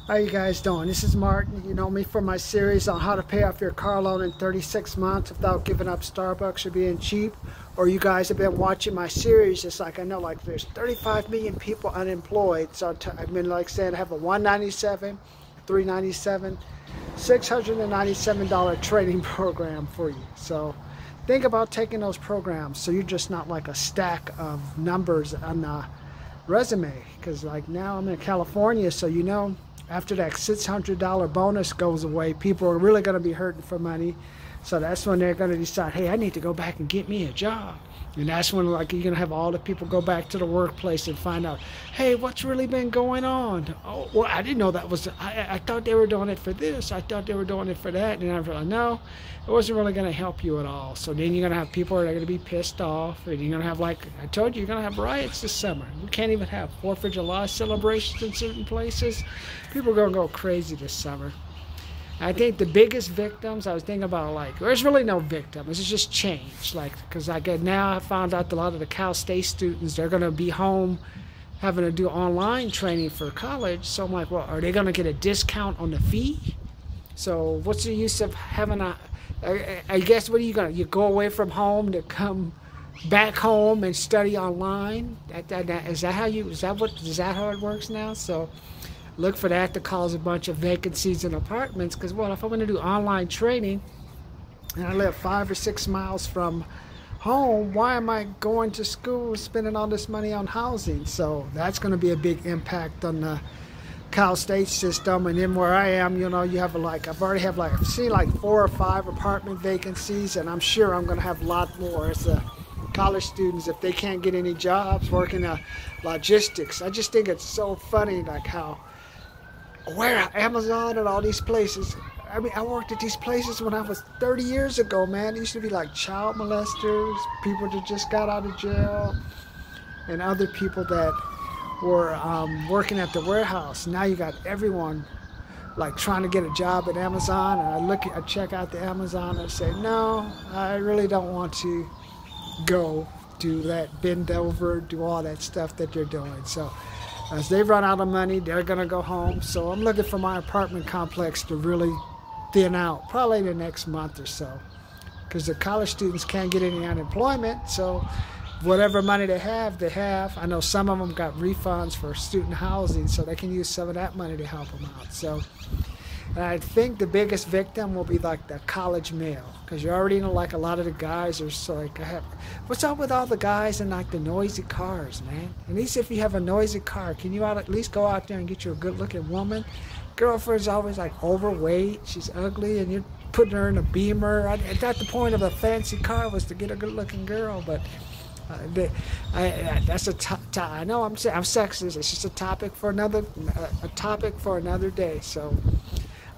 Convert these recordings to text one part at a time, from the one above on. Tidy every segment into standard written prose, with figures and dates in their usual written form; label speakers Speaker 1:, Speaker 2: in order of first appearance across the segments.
Speaker 1: How you guys doing? This is Martin. You know me from my series on how to pay off your car loan in 36 months without giving up Starbucks or being cheap. Or you guys have been watching my series. It's like I know like there's 35 million people unemployed. So I've been like saying I have a $197, $397, $697 training program for you. So think about taking those programs so you're just not like a stack of numbers on the resume. Because like now I'm in California, so you know after that $600 bonus goes away, people are really going to be hurting for money. So that's when they're going to decide, hey, I need to go back and get me a job. And that's when like you're going to have all the people go back to the workplace and find out, hey, what's really been going on? Oh, well, I didn't know that was, I thought they were doing it for this. I thought they were doing it for that. And I'm like, no, it wasn't really going to help you at all. So then you're going to have people that are going to be pissed off. And you're going to have, like I told you, you're going to have riots this summer. We can't even have 4th of July celebrations in certain places. People are going to go crazy this summer. I think the biggest victims, I was thinking about like, there's really no victim. It's just change. Like, because now I found out that a lot of the Cal State students, they're going to be home having to do online training for college. So I'm like, well, are they going to get a discount on the fee? So what's the use of having I guess, what are you going to, you go away from home to come back home and study online? Is that how it works now? So look for that to cause a bunch of vacancies in apartments, because well, if I'm going to do online training and I live 5 or 6 miles from home, why am I going to school spending all this money on housing? So that's going to be a big impact on the Cal State system. And then where I am, you know, you have like, I've seen like 4 or 5 apartment vacancies, and I'm sure I'm going to have a lot more as a college students if they can't get any jobs working logistics. I just think it's so funny like how where Amazon and all these places, I mean, I worked at these places when I was 30 years ago, man. It used to be like child molesters, people that just got out of jail, and other people that were working at the warehouse. Now you got everyone like trying to get a job at Amazon, and I check out the Amazon and say, no, I really don't want to go do that, bend over, do all that stuff that they're doing. So as they run out of money, they're going to go home. So I'm looking for my apartment complex to really thin out, probably the next month or so, because the college students can't get any unemployment. So whatever money they have. I know some of them got refunds for student housing, so they can use some of that money to help them out. So I think the biggest victim will be like the college male, because you already know like a lot of the guys are so like, what's up with all the guys in like the noisy cars, man? At least if you have a noisy car, can you at least go out there and get you a good looking woman? Girlfriend's always like overweight, she's ugly, and you're putting her in a Beamer. I thought the point of a fancy car was to get a good looking girl, but that's I know I'm sexist. It's just a topic for another day. So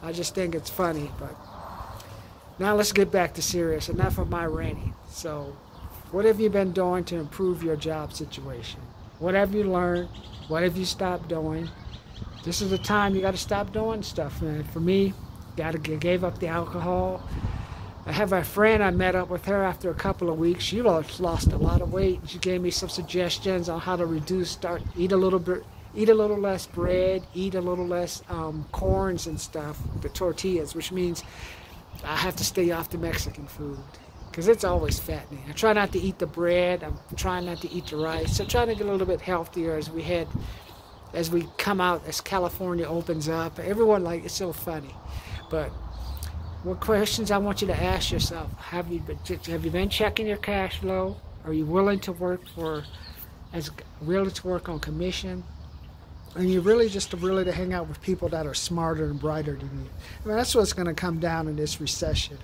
Speaker 1: I just think it's funny. But now let's get back to serious. Enough of my ranting. So what have you been doing to improve your job situation? What have you learned? What have you stopped doing? This is the time you got to stop doing stuff, man. For me, gave up the alcohol. I have a friend, I met up with her after a couple of weeks. She lost a lot of weight. She gave me some suggestions on how to eat a little less bread, eat a little less corns and stuff, the tortillas, which means I have to stay off the Mexican food because it's always fattening. I try not to eat the bread. I'm trying not to eat the rice. So I'm trying to get a little bit healthier as we come out, as California opens up. Everyone, like, it's so funny. But what questions I want you to ask yourself? Have you been checking your cash flow? Are you willing to work on commission? And you really to hang out with people that are smarter and brighter than you. I mean, that's what's going to come down in this recession.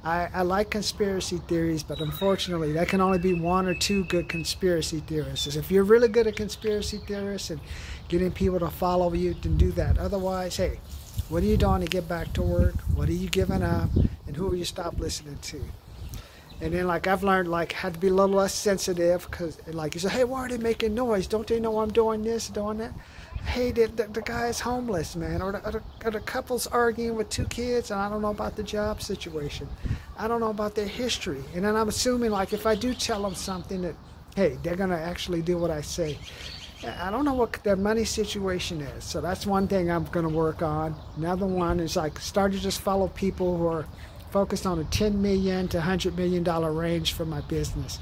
Speaker 1: I like conspiracy theories, but unfortunately, there can only be 1 or 2 good conspiracy theorists. If you're really good at conspiracy theorists and getting people to follow you, then do that. Otherwise, hey, what are you doing to get back to work? What are you giving up? And who will you stop listening to? And then, like, I've learned, like, had to be a little less sensitive, because, like, you say, hey, why are they making noise? Don't they know I'm doing this, doing that? Hey, the guy's homeless, man. Or the couple's arguing with 2 kids, and I don't know about the job situation. I don't know about their history. And then I'm assuming, like, if I do tell them something that, hey, they're going to actually do what I say. I don't know what their money situation is. So that's one thing I'm going to work on. Another one is like start to just follow people who are focused on a $10 million to $100 million range for my business.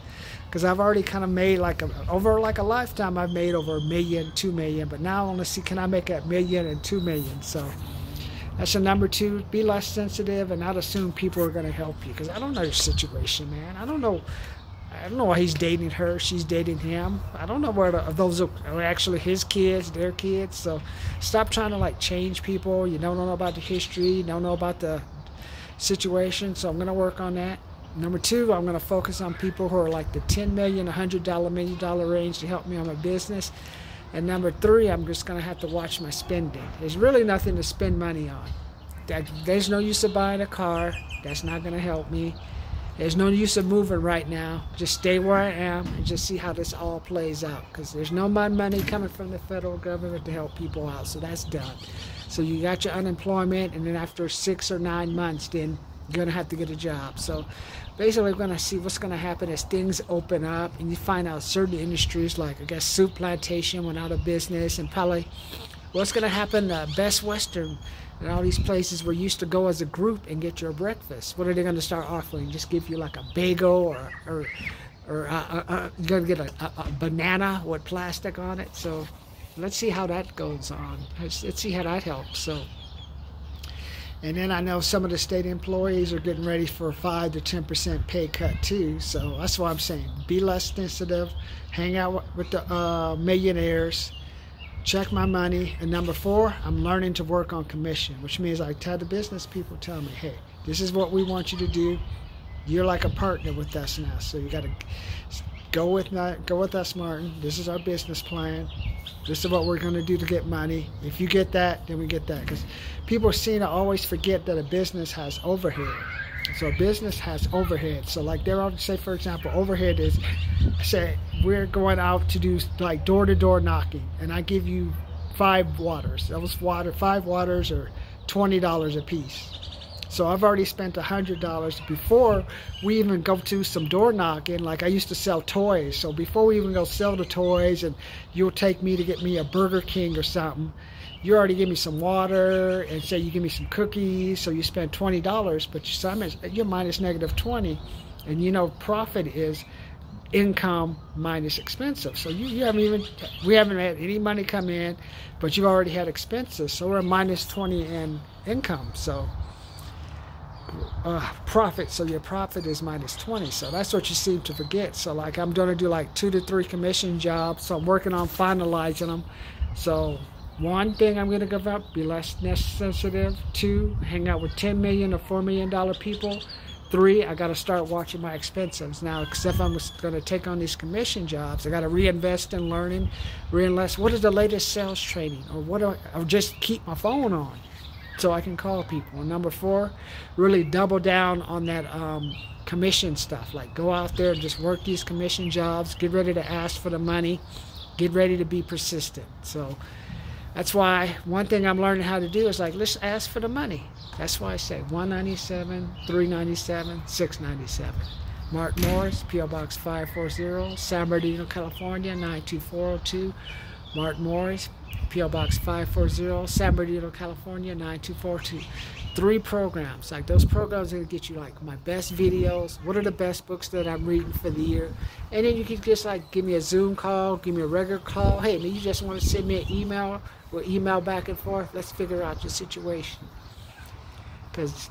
Speaker 1: Because I've already kind of made like over like a lifetime, I've made over $1 million, $2 million. But now I want to see, can I make $1 million and $2 million? So that's the number two. Be less sensitive and not assume people are going to help you. Because I don't know your situation, man. I don't know why he's dating her, she's dating him. I don't know where those are actually his kids, their kids. So stop trying to like change people. You don't know about the history, you don't know about the situation. So I'm going to work on that. Number two, I'm going to focus on people who are like the $10 million, $100 million range to help me on my business. And number three, I'm just going to have to watch my spending. There's really nothing to spend money on. There's no use of buying a car. That's not going to help me. There's no use of moving right now. Just stay where I am and just see how this all plays out. Because there's no money coming from the federal government to help people out. So that's done. So you got your unemployment, and then after 6 or 9 months, then you're going to have to get a job. So basically, we're going to see what's going to happen as things open up. And you find out certain industries, like I guess soup plantation went out of business. And probably what's going to happen, Best Western and all these places where you used to go as a group and get your breakfast. What are they going to start offering? Just give you like a bagel or you're going to get a banana with plastic on it. So let's see how that goes on. Let's see how that helps. So, and then I know some of the state employees are getting ready for a 5 to 10% pay cut too. So that's why I'm saying be less sensitive, hang out with the millionaires, check my money. And number four, I'm learning to work on commission, which means I tell the business people, tell me, hey, this is what we want you to do. You're like a partner with us now, so you got to go with us, Martin. This is our business plan. This is what we're going to do to get money. If you get that, then we get that. Because people seem to always forget that a business has overhead. So a business has overhead. So like they're all say, for example, overhead is, say we're going out to do like door-to-door knocking, and I give you 5 waters. Those 5 waters are $20 a piece. So I've already spent $100 before we even go to some door knocking. Like I used to sell toys. So before we even go sell the toys and you'll take me to get me a Burger King or something, you already give me some water and say you give me some cookies. So you spend $20, but you're minus negative 20. And you know, profit is income minus expenses. So we haven't had any money come in, but you've already had expenses. So we're minus 20 in income. So profit, so your profit is minus 20. So that's what you seem to forget. So like I'm going to do like 2 to 3 commission jobs. So I'm working on finalizing them. So one thing I'm going to give up, be less sensitive. 2, hang out with $10 million or $4 million people. 3, I got to start watching my expenses now. Because if I'm going to take on these commission jobs, I got to reinvest in learning, what is the latest sales training, or just keep my phone on so I can call people. And number 4, really double down on that commission stuff. Like go out there and just work these commission jobs, get ready to ask for the money, get ready to be persistent. So that's why one thing I'm learning how to do is like, let's ask for the money. That's why I say 197, 397, 697. Martin Morris, P.O. Box 540, San Bernardino, California, 92402. Martin Morris, P.O. Box 540, San Bernardino, California, 92402. 3 programs. Like those programs are going to get you like my best videos, what are the best books that I'm reading for the year. And then you can just like give me a Zoom call, give me a regular call. Hey, man, you just want to send me an email? We'll email back and forth. Let's figure out your situation. Because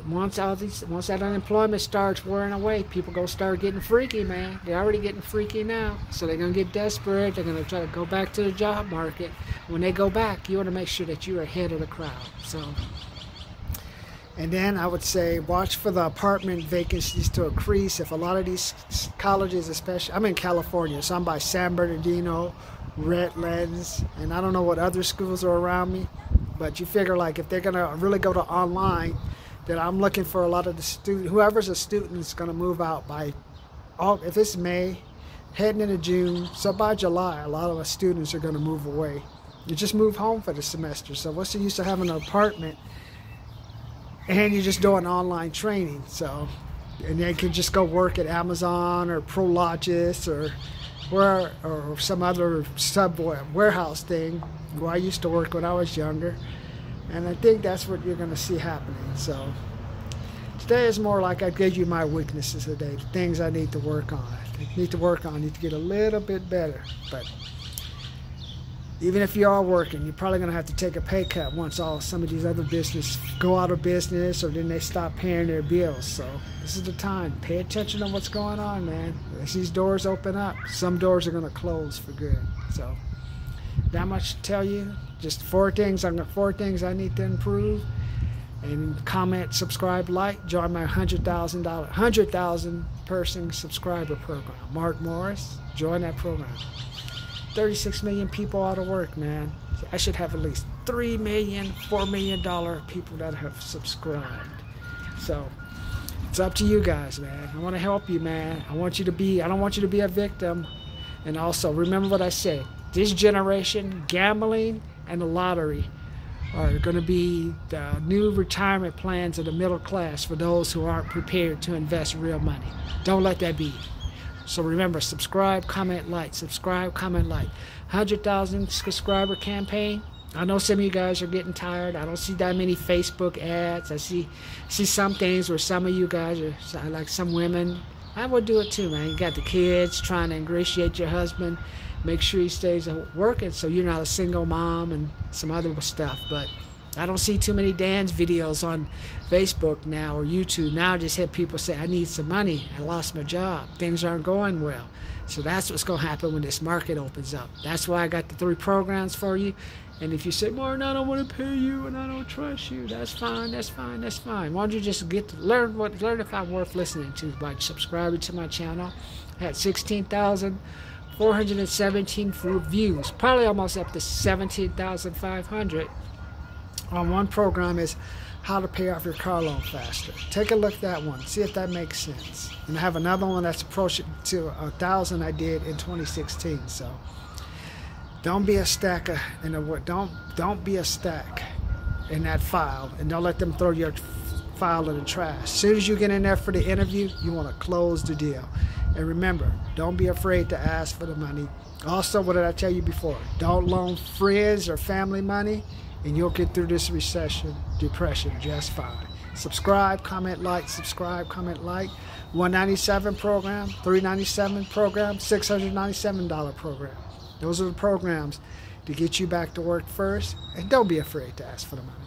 Speaker 1: once that unemployment starts wearing away, people gonna start getting freaky, man. They're already getting freaky now, so they're gonna get desperate. They're gonna try to go back to the job market. When they go back, you want to make sure that you're ahead of the crowd. So, and then I would say watch for the apartment vacancies to increase. If a lot of these colleges, especially, I'm in California, so I'm by San Bernardino, Redlands, and I don't know what other schools are around me, but you figure like if they're gonna really go to online, then I'm looking for a lot of the students, whoever's a student is gonna move out by, if it's May, heading into June, so by July, a lot of the students are gonna move away. You just move home for the semester. So what's the use of having an apartment and you're just doing online training? So, and they can just go work at Amazon or Prologis or or some other subway warehouse thing where I used to work when I was younger. And I think that's what you're going to see happening. So today is more like I gave you my weaknesses today, the things I need to work on. I need to get a little bit better. But even if you are working, you're probably going to have to take a pay cut once some of these other businesses go out of business, or then they stop paying their bills. So this is the time. Pay attention to what's going on, man. As these doors open up, some doors are going to close for good. So that much to tell you. Just four things I need to improve. And comment, subscribe, like, join my $100,000 person subscriber program. Mark Morris, join that program. 36 million people out of work, man. I should have at least 3 million, $4 million people that have subscribed. So it's up to you guys, man. I want to help you, man. I don't want you to be a victim. And also remember what I said. This generation, gambling and the lottery are going to be the new retirement plans of the middle class for those who aren't prepared to invest real money. Don't let that be. So remember, subscribe, comment, like. Subscribe, comment, like. 100,000 subscriber campaign. I know some of you guys are getting tired. I don't see that many Facebook ads. I see some things where some of you guys are like some women. I would do it too, man. You got the kids trying to ingratiate your husband. Make sure he stays working so you're not a single mom and some other stuff. But I don't see too many dance videos on Facebook now or YouTube. Now I just have people say, I need some money. I lost my job. Things aren't going well. So that's what's going to happen when this market opens up. That's why I got the 3 programs for you. And if you say, Martin, I don't want to pay you and I don't trust you, that's fine, that's fine, that's fine. Why don't you just learn if I'm worth listening to by subscribing to my channel. I had 16,417 views, probably almost up to 17,500. On one program is how to pay off your car loan faster. Take a look at that one, see if that makes sense. And I have another one that's approaching to 1,000 I did in 2016. So don't be a stacker don't be a stack in that file, and don't let them throw your file in the trash. As soon as you get in there for the interview, you want to close the deal. And remember, don't be afraid to ask for the money. Also, what did I tell you before? Don't loan friends or family money, and you'll get through this depression just fine. Subscribe, comment, like. Subscribe, comment, like. 197 program, 397 program, $697 program. Those are the programs to get you back to work first. And don't be afraid to ask for the money.